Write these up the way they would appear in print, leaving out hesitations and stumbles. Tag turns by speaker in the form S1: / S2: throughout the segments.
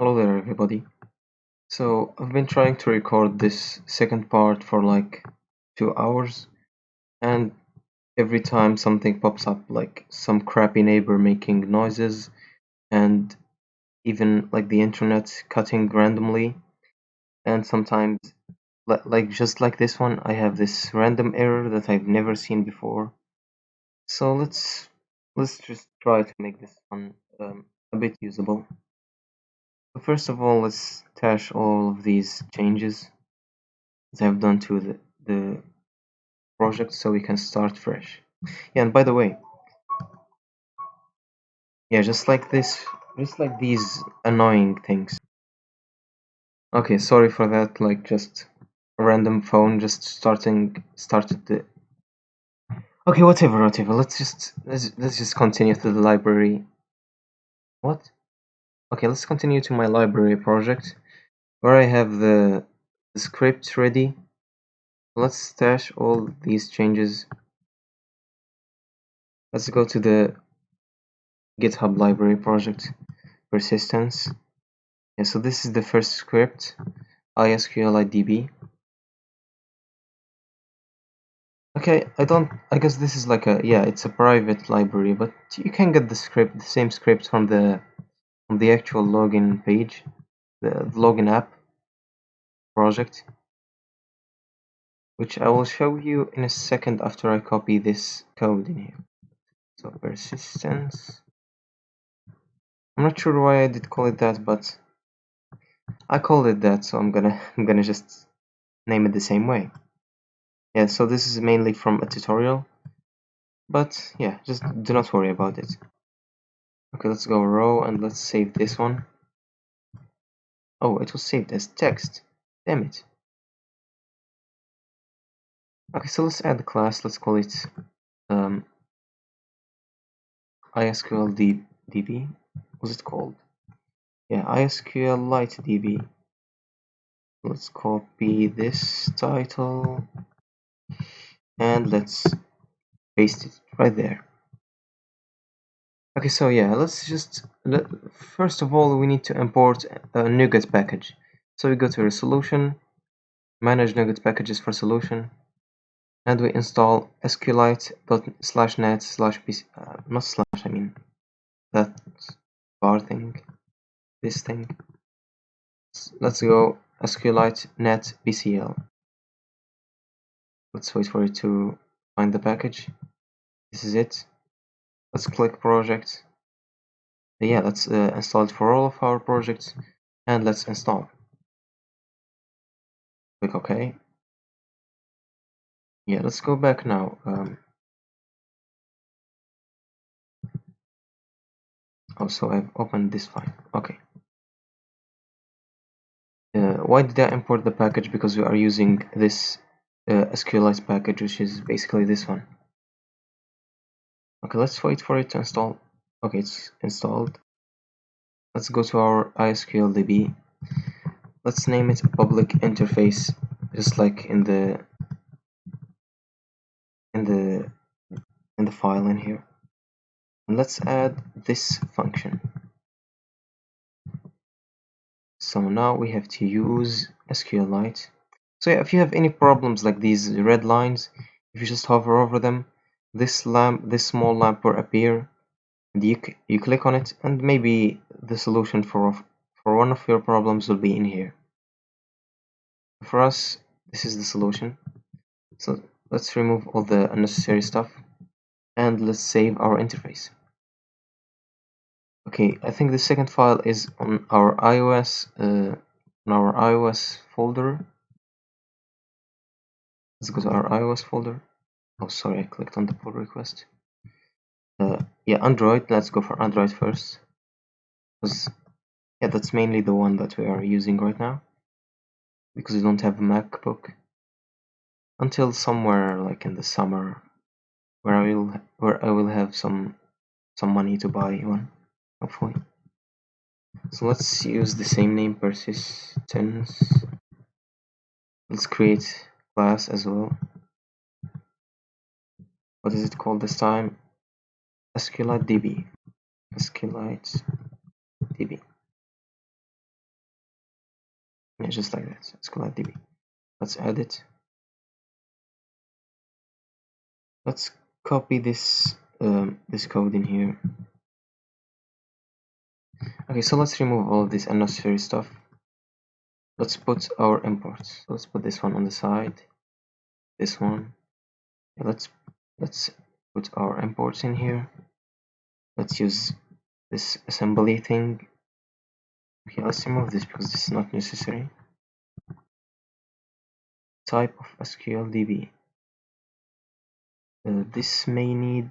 S1: Hello there, everybody. So, I've been trying to record this second part for like 2 hours, and every time something pops up, like some crappy neighbor making noises, and even like the internet cutting randomly, and sometimes, like just like this one, I have this random error that I've never seen before. So let's just try to make this one a bit usable. So first of all, let's stash all of these changes that I've done to the project so we can start fresh. Yeah, and by the way, yeah, just like this, just like these annoying things. Okay, sorry for that, like just a random phone just started the. Okay, whatever. Let's just continue to the library. What? Okay, let's continue to my library project where I have the script ready. Let's stash all these changes. Let's go to the GitHub library project persistence. Yeah, so this is the first script, ISQLIDB. Okay, I guess this is like yeah, it's a private library, but you can get the same script from the actual login page, the login app project, which I will show you in a second after I copy this code in here. So persistence. I'm not sure why I did call it that, but I called it that, so I'm gonna just name it the same way. Yeah, so this is mainly from a tutorial, but yeah, just do not worry about it. Okay, let's go row and let's save this one. Oh, it was saved as text. Damn it. Okay, so let's add the class. Let's call it um, ISQLDB. What's it called? Yeah, ISQLiteDB. Let's copy this title and let's paste it right there. Okay, so yeah, first of all, we need to import a NuGet package. So we go to resolution, manage NuGet packages for solution, and we install sqlite./net/pc, not slash, I mean that bar thing, this thing. Let's go SQLite net bcl. Let's wait for it to find the package. This is it. Let's click project. Yeah, let's install it for all of our projects, and let's install. Click OK. Yeah, let's go back now. Also, I've opened this file. Okay. Why did I import the package? Because we are using this SQLite package, which is basically this one. Okay, let's wait for it to install. Okay, it's installed. Let's go to our ISQLDB. Let's name it public interface, just like in the file in here. And let's add this function. So now we have to use SQLite. So yeah, if you have any problems like these red lines, if you just hover over them, this small lamp will appear, and you click on it, and maybe the solution for one of your problems will be in here. For us, this is the solution. So let's remove all the unnecessary stuff, and let's save our interface. Okay, I think the second file is on our iOS folder. Let's go to our iOS folder. Oh, sorry, I clicked on the pull request. Yeah, Android. Let's go for Android first, because yeah, that's mainly the one that we are using right now, because we don't have a MacBook until somewhere like in the summer, where I will have some money to buy one, hopefully. So let's use the same name, persistence. Let's create class as well. What is it called this time? SQLite DB. SQLite DB. Yeah, just like that. SQLite Let's add it. Let's copy this this code in here. Okay, so let's remove all of this unnecessary stuff. Let's put our imports. Let's put this one on the side. This one. Yeah, let's put our imports in here. Let's use this assembly thing. Okay, let's remove this because this is not necessary. Type of SQLDB. This may need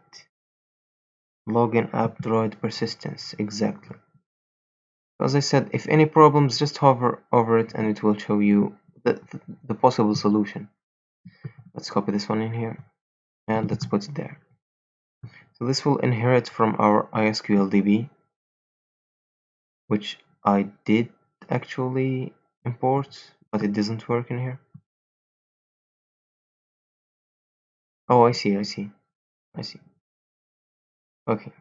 S1: login app droid persistence. Exactly. As I said, if any problems, just hover over it and it will show you the possible solution. Let's copy this one in here and let's put it there. So this will inherit from our ISQLDB, which I did actually import, but it doesn't work in here. Oh, I see. Okay,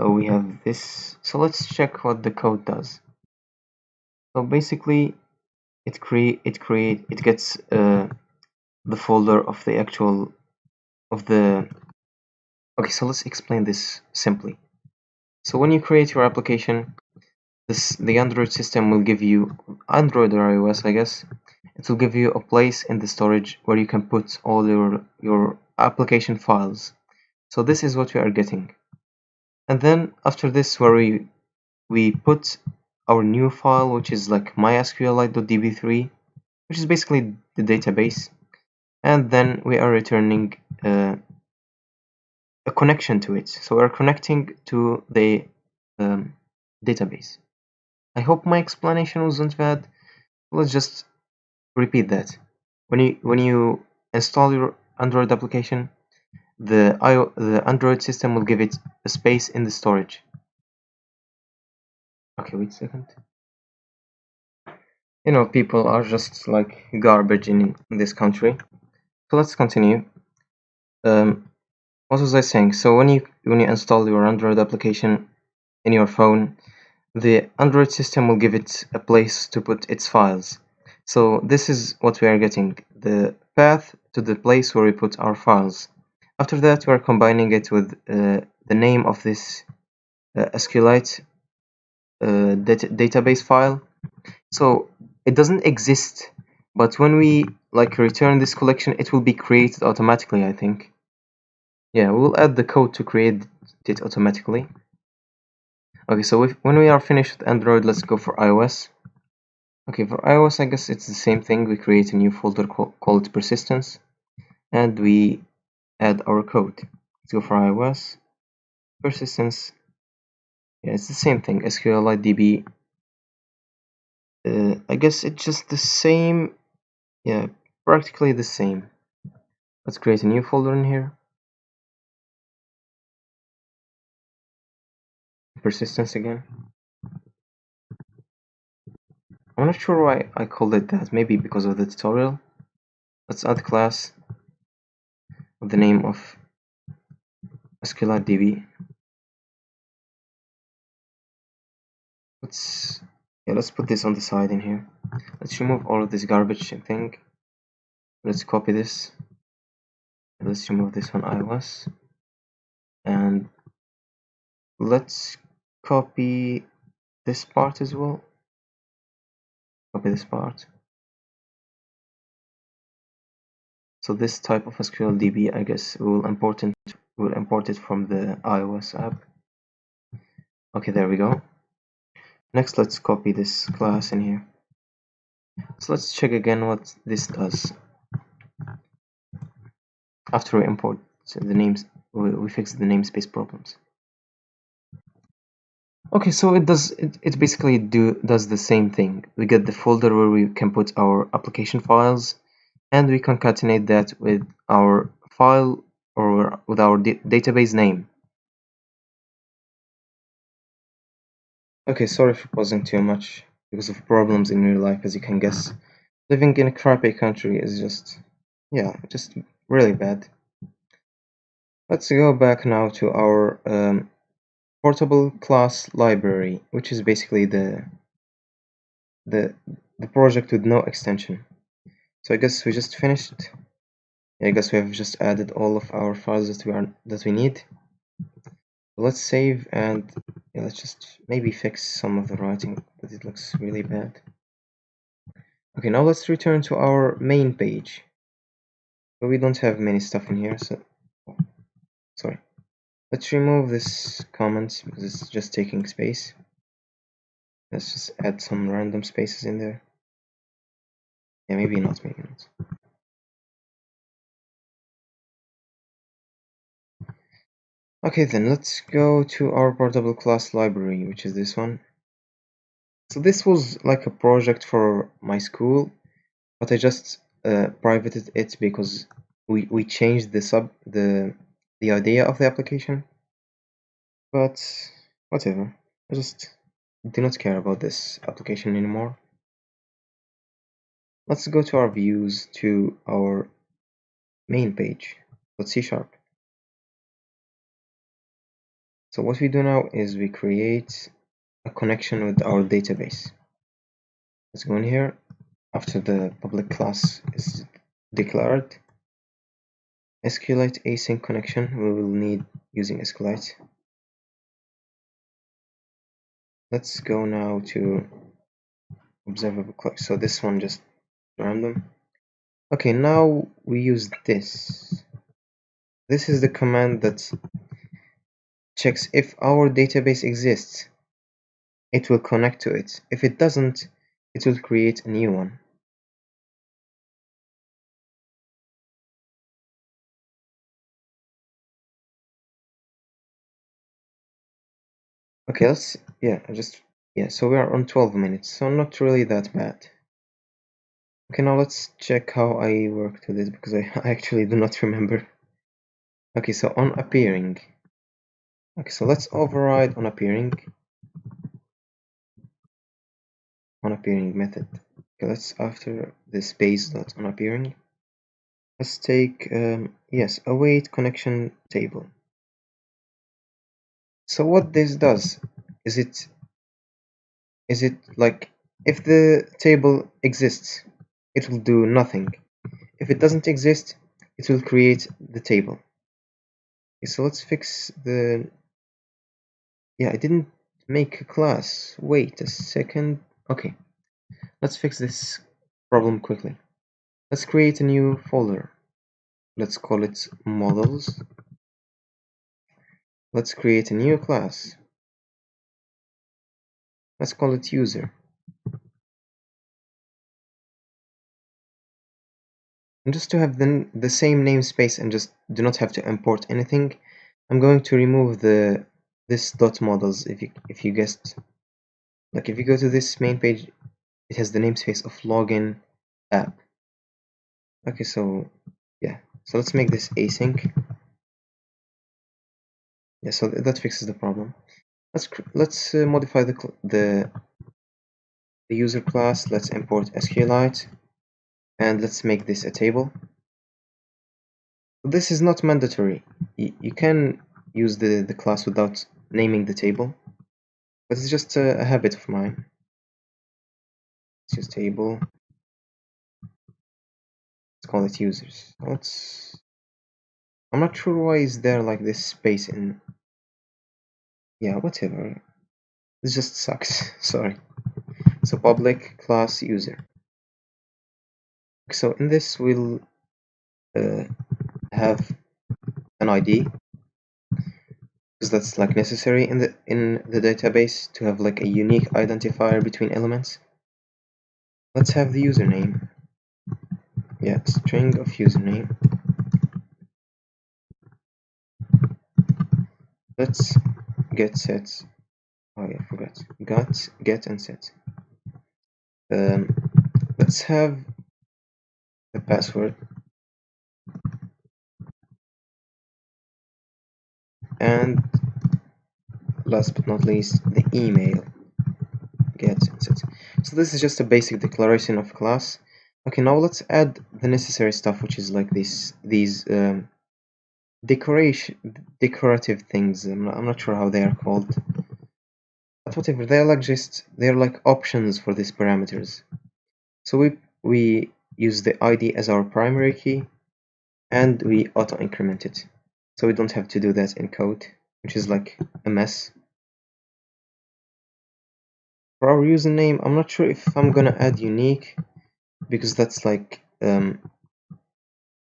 S1: so we have this. So let's check what the code does. So basically, it gets the folder of the actual of the. Okay, so let's explain this simply. So when you create your application, the Android system will give you, Android or iOS, I guess, it will give you a place in the storage where you can put all your application files. So this is what we are getting. And then after this, where we put our new file, which is like mysqlite.db3, which is basically the database, and then we are returning a connection to it. So we're connecting to the database. I hope my explanation wasn't bad. Let's just repeat that. When you install your Android application, the Android system will give it a space in the storage. Okay, wait a second. You know, people are just like garbage in this country. So let's continue. What was I saying? So when you install your Android application in your phone, the Android system will give it a place to put its files. So this is what we are getting, the path to the place where we put our files. After that, we are combining it with the name of this SQLite database file. So it doesn't exist, but when we like return this collection, it will be created automatically, I think. Yeah, we'll add the code to create it automatically. Okay, so when we are finished with Android, let's go for iOS. Okay, for iOS, I guess it's the same thing. We create a new folder called persistence, and we add our code. Let's go for iOS, persistence. Yeah, it's the same thing, SQLite DB. I guess it's just the same. Yeah, practically the same. Let's create a new folder in here. Persistence again. I'm not sure why I called it that. Maybe because of the tutorial. Let's add class with the name of SQLite DB. Let's put this on the side in here. Let's remove all of this garbage thing. Let's copy this. Let's remove this one iOS. And let's copy this part as well. Copy this part. So this type of SQLDB, I guess we'll import it from the iOS app. Okay, there we go. Next, let's copy this class in here. So let's check again what this does. After we import the names, we fix the namespace problems. Okay, so it basically does the same thing. We get the folder where we can put our application files, and we concatenate that with our file or with our database name. Okay, sorry for pausing too much because of problems in real life, as you can guess. Living in a crappy country is just really bad. Let's go back now to our portable class library, which is basically the project with no extension. So I guess we just finished. I guess we have just added all of our files that we need. Let's save and yeah, let's just maybe fix some of the writing, but it looks really bad. Okay, now let's return to our main page. But we don't have many stuff in here, so sorry. Let's remove this comment because it's just taking space. Let's just add some random spaces in there. Yeah, maybe not, maybe not. Okay, then let's go to our portable class library, which is this one. So this was like a project for my school, but I just privated it because we changed the idea of the application. But whatever, I just do not care about this application anymore. Let's go to our views to our main page. Let's C#. So what we do now is we create a connection with our database. Let's go in here. After the public class is declared, SQLite async connection we will need using SQLite. Let's go now to observable clock. So this one just random. Okay, now we use this. This is the command that checks if our database exists. It will connect to it. If it doesn't, it will create a new one. Okay, so we are on 12 minutes, so not really that bad. Okay, now let's check how I worked with this because I actually do not remember. Okay, so on appearing. Okay, so let's override on appearing method. Okay, let's after the space dot on appearing. Let's take yes, await connection table. So what this does is it like if the table exists, it will do nothing. If it doesn't exist, it will create the table. Okay, so let's fix the I didn't make a class. Wait a second. Okay, let's fix this problem quickly. Let's create a new folder. Let's call it models. Let's create a new class. Let's call it user. And just to have the same namespace and just do not have to import anything, I'm going to remove this dot models. If you guessed, like if you go to this main page, it has the namespace of login app. Okay, so yeah, so let's make this async. Yeah, so that fixes the problem. Let's modify the user class. Let's import SQLite, and let's make this a table. This is not mandatory. You can use the class without naming the table, but it's just a habit of mine. Let's use table. Let's call it users. I'm not sure why is there like this space in. Yeah, whatever. This just sucks. Sorry. So public class user. So in this we'll have an ID because that's like necessary in the database to have like a unique identifier between elements. Let's have the username. Yeah, string of username. Let's get set. Oh yeah, I forgot. Get and set. Let's have the password and last but not least the email. Get and set. So this is just a basic declaration of class. Okay, now let's add the necessary stuff, which is like these decorative things. I'm not sure how they are called. but whatever, they're like options for these parameters. So we use the ID as our primary key, and we auto increment it, so we don't have to do that in code, which is like a mess. For our username, I'm not sure if I'm gonna add unique, because that's like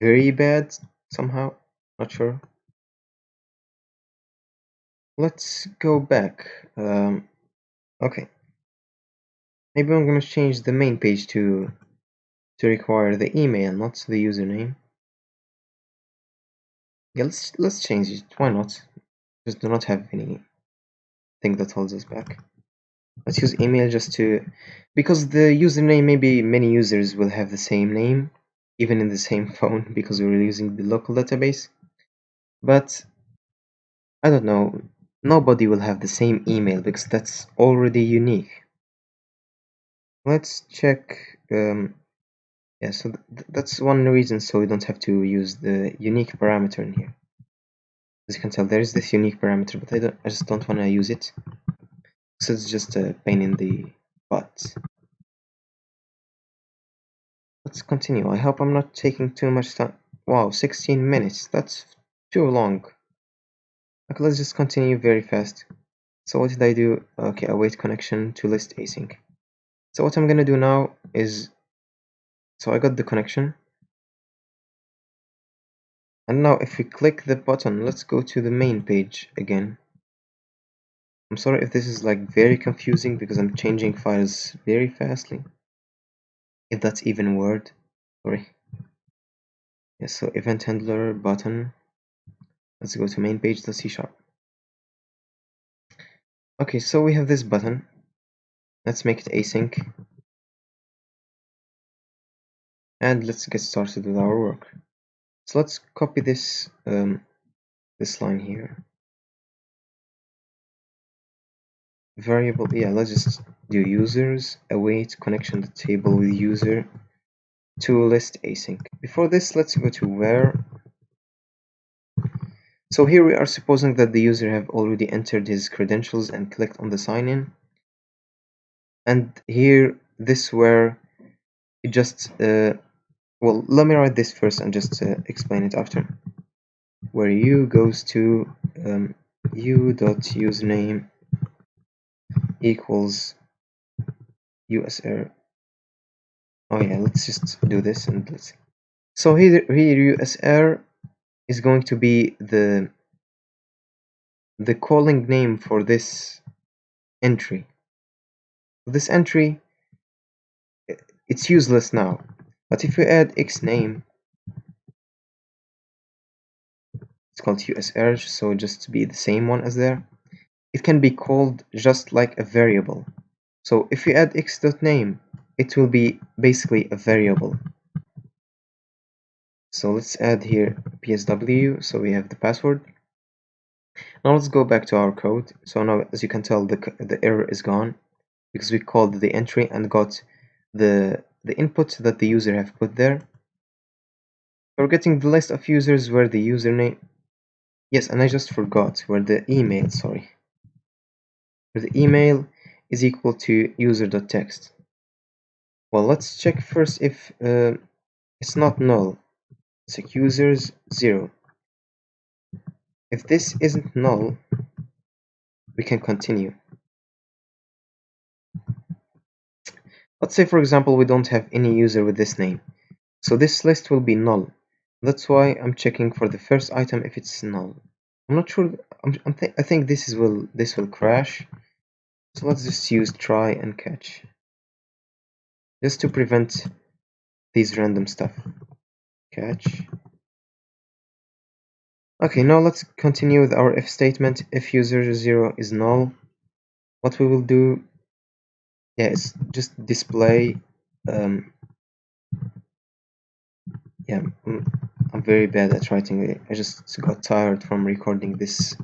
S1: very bad somehow. Not sure. Let's go back. Okay, maybe I'm gonna change the main page to require the email, not the username. Yeah, let's change it. Why not? Just do not have anything that holds us back. Let's use email just to, because the username, maybe many users will have the same name, even in the same phone, because we're using the local database. But I don't know, nobody will have the same email because that's already unique. Let's check. Yeah, so that's one reason, so we don't have to use the unique parameter in here. As you can tell, there is this unique parameter, but I just don't want to use it, so it's just a pain in the butt. Let's continue. I hope I'm not taking too much time. Wow, 16 minutes. That's too long. Okay, let's just continue very fast. So what did I do? Okay, await connection to list async. So what I'm gonna do now is, so I got the connection. And now if we click the button, let's go to the main page again. I'm sorry if this is like very confusing because I'm changing files very fastly. If that's even a word. Sorry. Yes, so event handler button. Let's go to main page.c#. Okay, so we have this button. Let's make it async. And let's get started with our work. So let's copy this this line here. Variable, yeah, let's just do users await connection to table with user to list async. Before this, let's go to where. So here we are supposing that the user have already entered his credentials and clicked on the sign in. And here, this where it just well, let me write this first and just explain it after. Where u goes to u.username equals usr. Oh yeah, let's just do this and let's. So here usr is going to be the calling name for this entry. This entry, it's useless now, but if we add x name, it's called usr, so just to be the same one as there. It can be called just like a variable. So if we add x.name, it will be basically a variable. So let's add here psw, so we have the password. Now let's go back to our code. So now, as you can tell, the error is gone because we called the entry and got the input that the user have put there. We're getting the list of users where the username. Yes, and I just forgot where the email. Sorry, where the email is equal to user.text. Well, let's check first if it's not null. So users 0. If this isn't null, we can continue. Let's say, for example, we don't have any user with this name. So this list will be null. That's why I'm checking for the first item if it's null. I'm not sure. I think this will crash. So let's just use try and catch, just to prevent these random stuff. Catch. Okay, now let's continue with our if statement. If user 0 is null, what we will do, yeah, is just display. Yeah, I'm very bad at writing it. I just got tired from recording this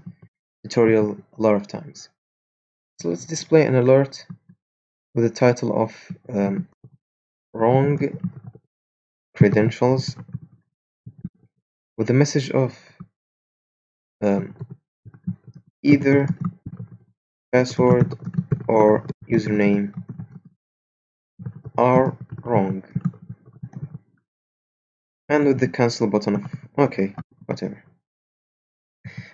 S1: tutorial a lot of times. So let's display an alert with the title of wrong credentials, with the message of either password or username are wrong. And with the cancel button off. Okay, whatever.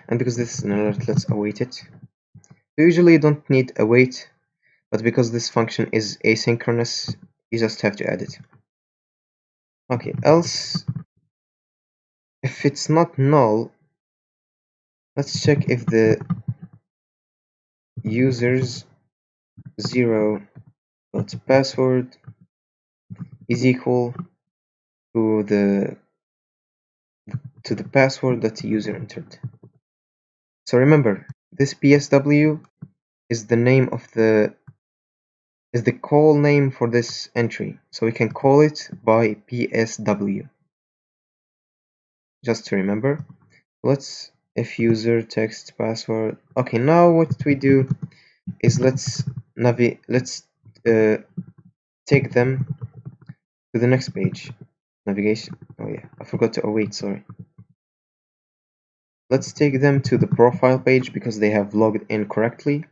S1: And because this is an alert, let's await it. We usually don't need await, but because this function is asynchronous, you just have to add it. Okay, else, if it's not null, let's check if the user's 0.password is equal to the password that the user entered. So remember, this PSW is the name of the call name for this entry, so we can call it by PSW. Just to remember, let's if user text password. Okay, now what we do is let's take them to the next page. Navigation. Oh yeah, I forgot to await. Sorry. Let's take them to the profile page because they have logged in correctly.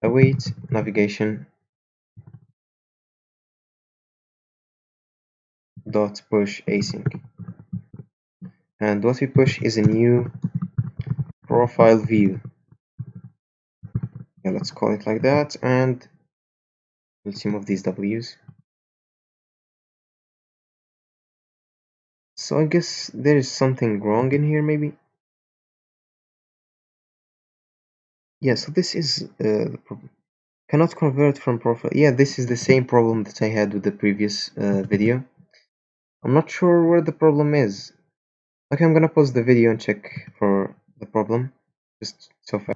S1: Await navigation dot push async, and what we push is a new profile view. Yeah, let's call it like that, and let's remove these W's. So I guess there is something wrong in here, maybe. Yeah, so this is the problem. Cannot convert from profile. Yeah, this is the same problem that I had with the previous video. I'm not sure where the problem is. Okay, I'm gonna pause the video and check for the problem. Just so far.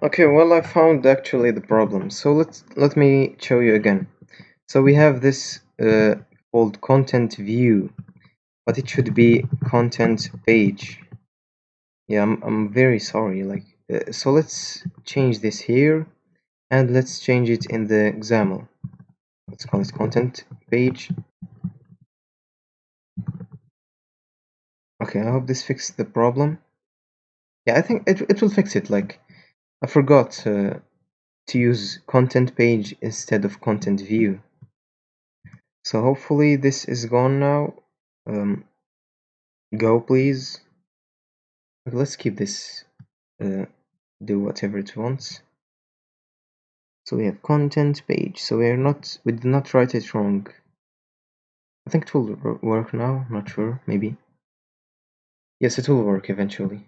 S1: Okay, well I found actually the problem. So let me show you again. So we have this called content view, but it should be content page. Yeah, I'm very sorry. Like, so let's change this here, and let's change it in the XAML. Let's call it content page. Okay, I hope this fixed the problem. Yeah, I think it will fix it. Like, I forgot to use content page instead of content view. So hopefully this is gone now. Go please. Let's keep this. Do whatever it wants. So we have content page. So we did not write it wrong. I think it will work now. Not sure. Maybe. Yes, it will work eventually.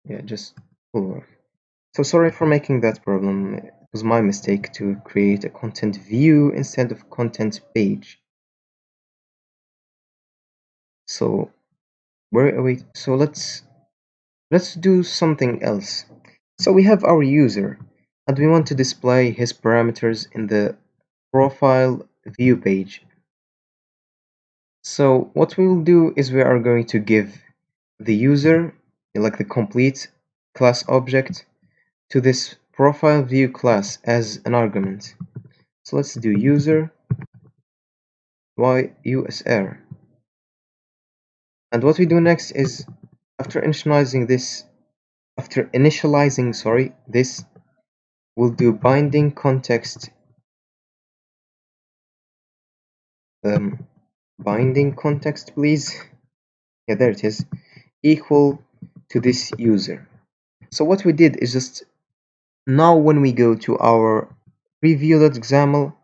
S1: Yeah, just will work. So sorry for making that problem. It was my mistake to create a content view instead of content page. So wait. So let's do something else. So we have our user, and we want to display his parameters in the profile view page. So what we will do is we are going to give the user, like the complete class object, to this profile view class as an argument. So let's do user usr. And what we do next is after initializing this, this, we'll do binding context please. Yeah, there it is, equal to this user. So what we did is just now when we go to our preview.xaml,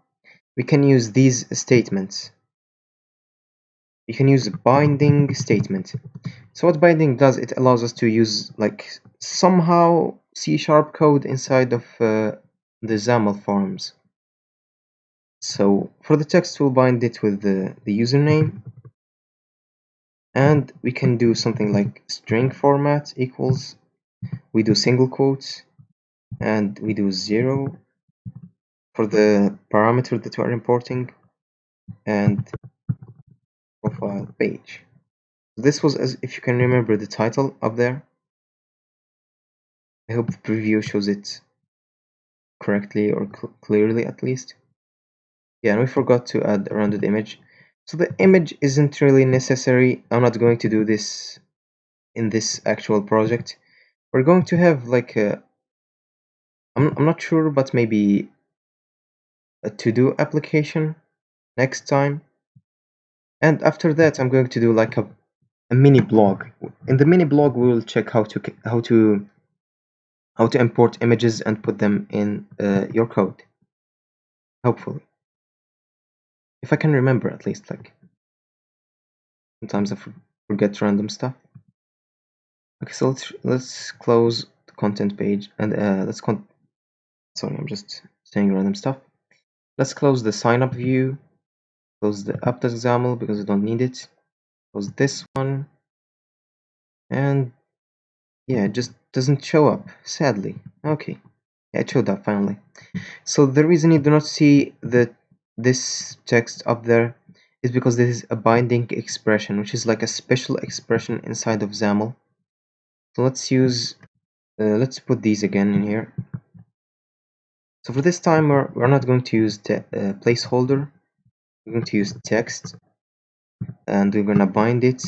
S1: we can use these statements. We can use a binding statement. So what binding does, it allows us to use like somehow C# code inside of the Xamarin.Forms. So for the text, we'll bind it with the username, and we can do something like string format equals, we do single quotes, and we do 0 for the parameter that we are importing, and profile page. This was, as if you can remember the title up there. I hope the preview shows it correctly or clearly at least. Yeah, and we forgot to add a rounded image. So the image isn't really necessary. I'm not going to do this in this actual project. We're going to have like I'm not sure, but maybe a to-do application next time. And after that, I'm going to do like a mini blog. In the mini blog, we will check how to import images and put them in your code. Hopefully, if I can remember at least. Like sometimes I forget random stuff. Okay, so let's close the content page and sorry, I'm just saying random stuff. Let's close the sign up view. Close the app.xaml because I don't need it. Close this one, and yeah, it just doesn't show up, sadly. Okay, yeah, it showed up finally. So the reason you do not see this text up there is because this is a binding expression, which is like a special expression inside of XAML. So let's put these again in here. So for this time, we're not going to use the placeholder. We're going to use text, and we're gonna bind it.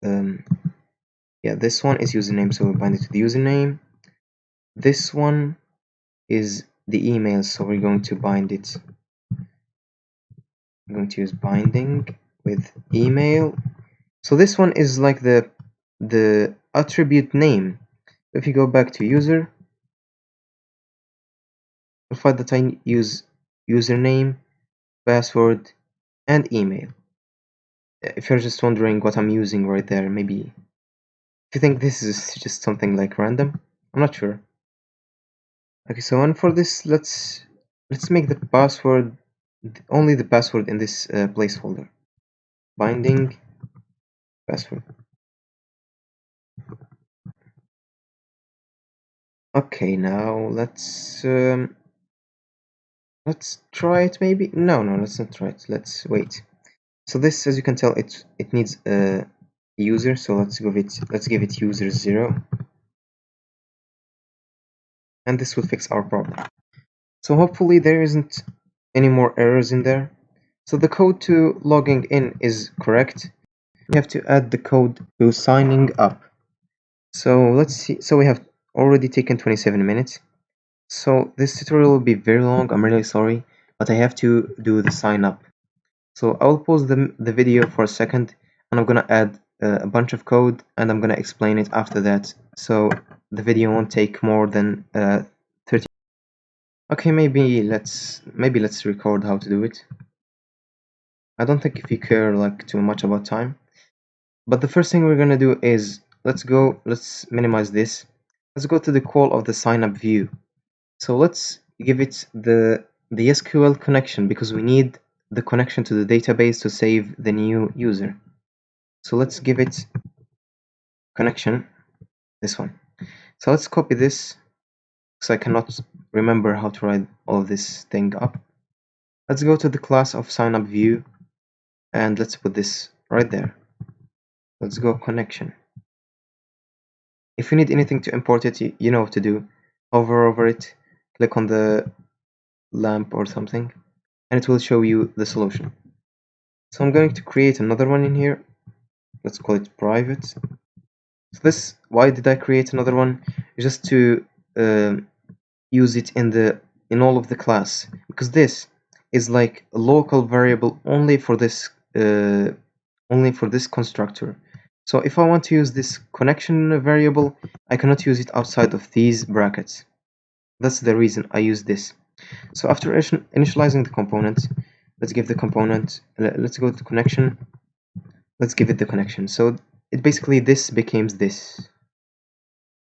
S1: Yeah, this one is username, so we'll bind it to the username. This one is the email, so we're going to bind it. I'm going to use binding with email. So this one is like the attribute name. If you go back to user, you'll find that I use username, password, and email. If you're just wondering what I'm using right there, maybe if you think this is just something like random, I'm not sure. Okay, so and for this, let's make the password only the password in this placeholder. Binding password. Okay, now let's try it maybe. No, let's not try it. Let's wait. So this, as you can tell, it needs a user. So let's give it user 0, and this will fix our problem. So hopefully there isn't any more errors in there. So the code to logging in is correct. We have to add the code to signing up. So let's see. So we have already taken 27 minutes. So this tutorial will be very long. I'm really sorry, but I have to do the sign up. So I'll pause the video for a second, and I'm gonna add a bunch of code, and I'm gonna explain it after that. So the video won't take more than 30. Okay, maybe let's record how to do it. I don't think if you care like too much about time. But the first thing we're gonna do is let's minimize this. Let's go to the call of the sign up view. So let's give it the SQL connection because we need the connection to the database to save the new user. So let's give it connection, this one. So let's copy this because I cannot remember how to write all of this thing up. Let's go to the class of sign up view and let's put this right there. Let's go connection. If you need anything to import it, you know what to do. Hover over it, click on the lamp or something, and it will show you the solution. So I'm going to create another one in here. Let's call it private. So this, why did I create another one? Just to use it in all of the class, because this is like a local variable only for this constructor. So if I want to use this connection variable, I cannot use it outside of these brackets. That's the reason I use this. So after initializing the component, let's give the component, let's go to connection, let's give it the connection. So it basically this becomes this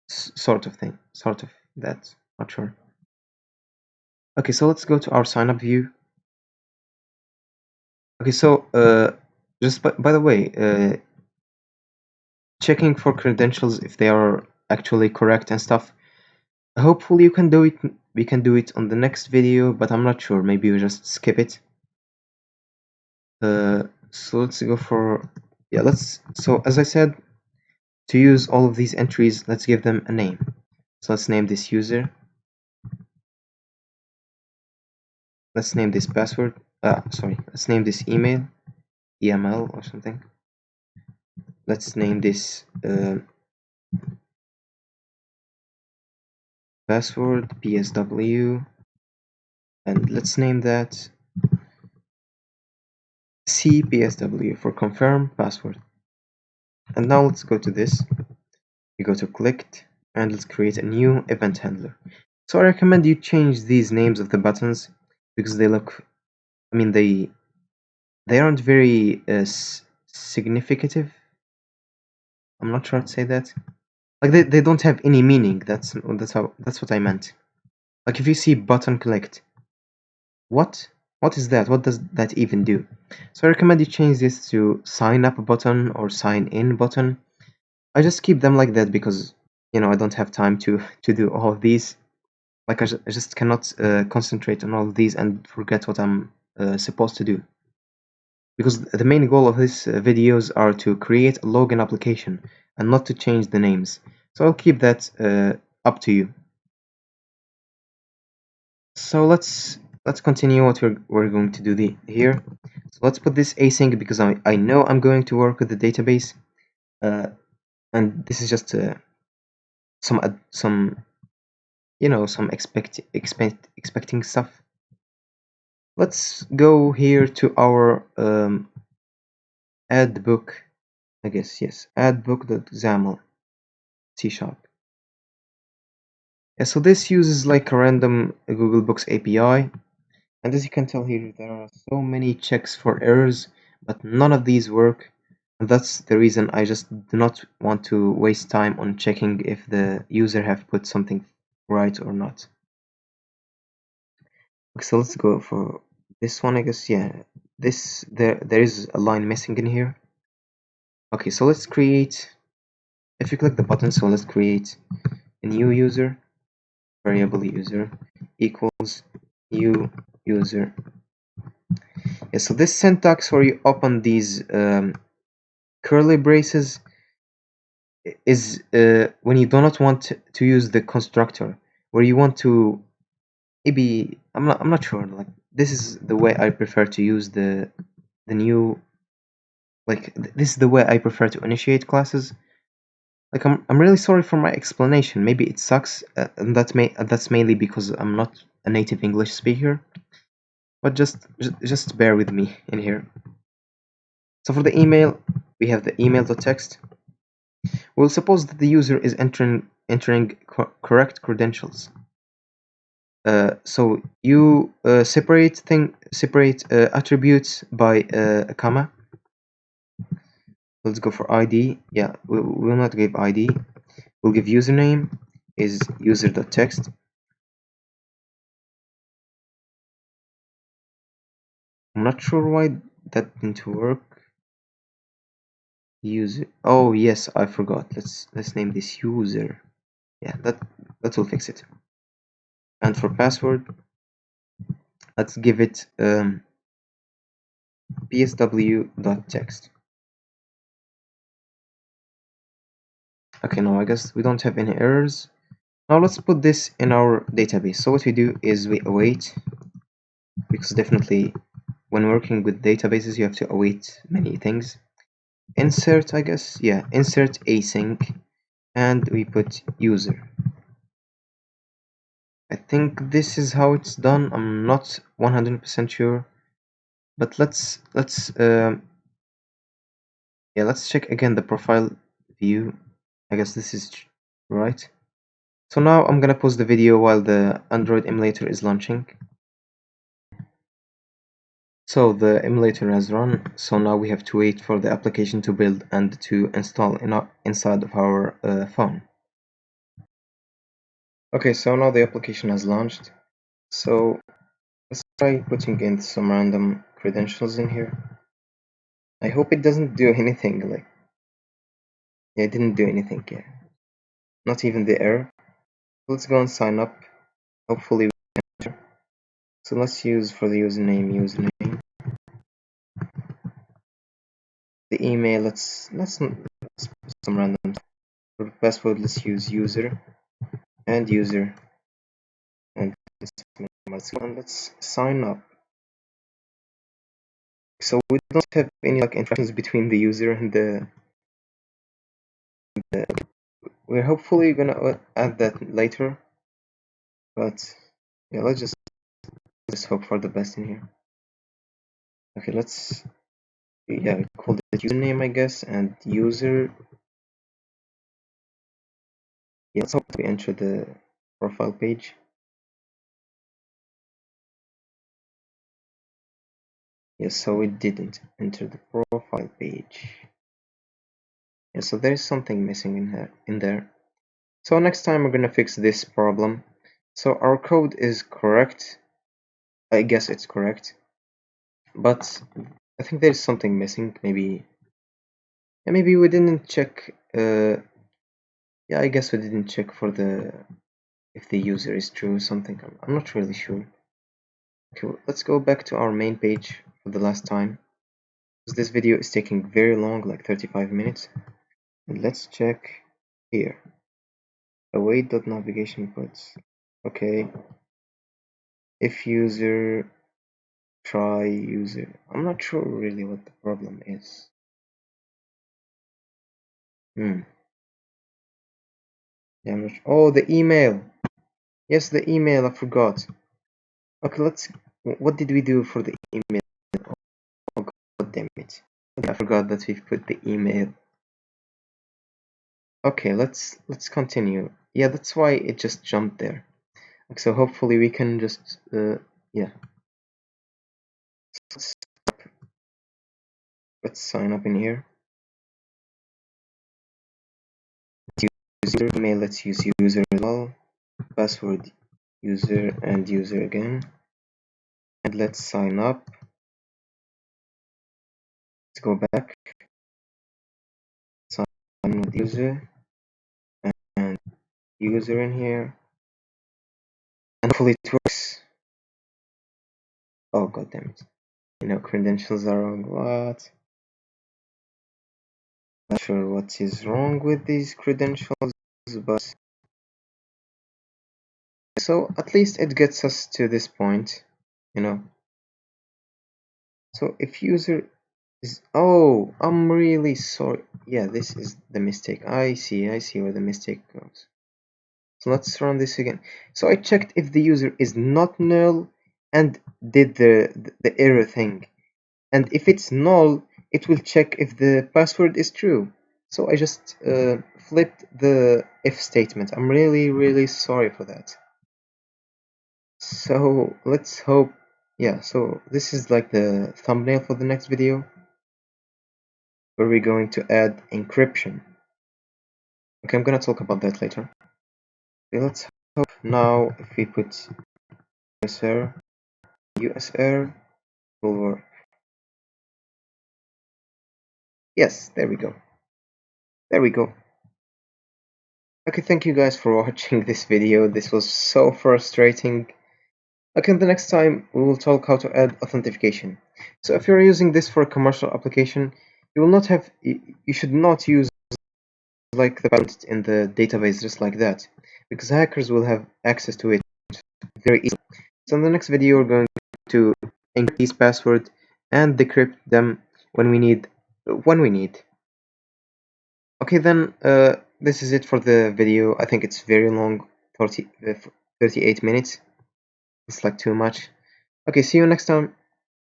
S1: sort of thing, sort of that, not sure. Okay, so let's go to our sign up view. Okay, so just by the way, checking for credentials if they are actually correct and stuff. Hopefully you can do it. We can do it on the next video, but I'm not sure. Maybe we just skip it. So let's go for So as I said, to use all of these entries, let's give them a name. So let's name this user. Let's name this password. Let's name this email, EML or something. Let's name this password PSW, and let's name that CPSW for confirm password. And now let's go to this. We go to clicked, and let's create a new event handler. So I recommend you change these names of the buttons because they look, I mean, they aren't very significative. I'm not sure how to say that. Like they don't have any meaning. That's what I meant. Like if you see button clicked, what is that? What does that even do? So I recommend you change this to sign up button or sign in button. I just keep them like that because I don't have time to do all of these. Like I just cannot concentrate on all of these and forget what I'm supposed to do. Because the main goal of these videos are to create a login application and not to change the names. So I'll keep that up to you. So let's continue what we're going to do here. So let's put this async because I know I'm going to work with the database, and this is just some some expecting stuff. Let's go here to our add book, I guess, yes, add book.xaml C#. Yeah, so this uses like a random Google Books API, and as you can tell here, there are so many checks for errors, but none of these work, and that's the reason I just do not want to waste time on checking if the user have put something right or not. Okay, so let's go for this one, I guess. Yeah, there is a line missing in here. Okay, so let's create, if you click the button, so let's create a new user, variable user equals new user. Yeah, so this syntax where you open these curly braces is when you do not want to use the constructor, where you want to maybe I'm not sure. Like this is the way I prefer to use the new, like this is the way I prefer to initiate classes. Like I'm really sorry for my explanation. Maybe it sucks, and that's mainly because I'm not a native English speaker. But just bear with me in here. So for the email, we have the email.text. We'll suppose that the user is entering correct credentials. So you separate attributes by a comma. Let's go for ID. Yeah, we will not give ID. We'll give username is user.text. I'm not sure why that didn't work. User. Oh yes, I forgot. Let's name this user. Yeah, that will fix it. And for password, let's give it psw.text. Okay, now I guess we don't have any errors. Now let's put this in our database. So what we do is we await, because definitely when working with databases you have to await many things. Insert, I guess, yeah, insert async, and we put user. I think this is how it's done. I'm not 100% sure, but let's check again the profile view. I guess this is right. So now I'm gonna pause the video while the Android emulator is launching. So the emulator has run, so now we have to wait for the application to build and to install inside of our phone. Okay, so now the application has launched. So let's try putting in some random credentials in here. I hope it doesn't do anything. Like, yeah, it didn't do anything. Yeah, not even the error. Let's go and sign up. Hopefully we enter. So let's use for the username. The email, let's put some random. For the password, let's use user and user, and let's sign up. So we don't have any like interactions between the user and the we're hopefully gonna add that later. But yeah, let's just hope for the best in here. Okay, let's call it username, I guess, and user. Yeah, let's hope we enter the profile page. Yes, so it didn't enter the profile page. Yeah, so there's something missing in there. So next time we're gonna fix this problem. So our code is correct. I guess it's correct, but I think there's something missing. Maybe, yeah, maybe we didn't check. Yeah, I guess we didn't check for the if the user is true or something. I'm not really sure. Okay, let's go back to our main page for the last time, because this video is taking very long, like 35 minutes. And let's check here. Await.navigation puts. Okay. If user, try user. I'm not sure really what the problem is. Hmm. Yeah, I'm not oh, the email. Yes, the email. I forgot. Okay, let's. What did we do for the email? Oh, God damn it. I forgot that we put the email. Okay, let's continue. Yeah, that's why it just jumped there. So hopefully we can just yeah. Let's, let's sign up in here. User email. Let's use user as well. Password user and user again. And let's sign up. Let's go back. Sign with user and user in here. And hopefully it works. Oh, god damn it. Credentials are wrong. What? Not sure what is wrong with these credentials, but so at least it gets us to this point, you know. So if user is, oh, I'm really sorry. Yeah, this is the mistake. I see where the mistake goes. So let's run this again. So I checked if the user is not null and did the error thing. And if it's null, it will check if the password is true. So I just flipped the if statement. I'm really sorry for that. So let's hope, yeah, so this is like the thumbnail for the next video, where we're going to add encryption. Okay, I'm gonna talk about that later. Okay, let's hope now if we put USR will work. Yes, there we go. There we go. Okay, thank you guys for watching this video. This was so frustrating. Okay, the next time we will talk how to add authentication. So if you're using this for a commercial application, you will not have, you should not use like the password in the database just like that, because hackers will have access to it very easily. So in the next video, we're going to encrypt these passwords and decrypt them when we need. Okay, then this is it for the video. I think it's very long, 38 minutes. It's like too much. Okay, see you next time.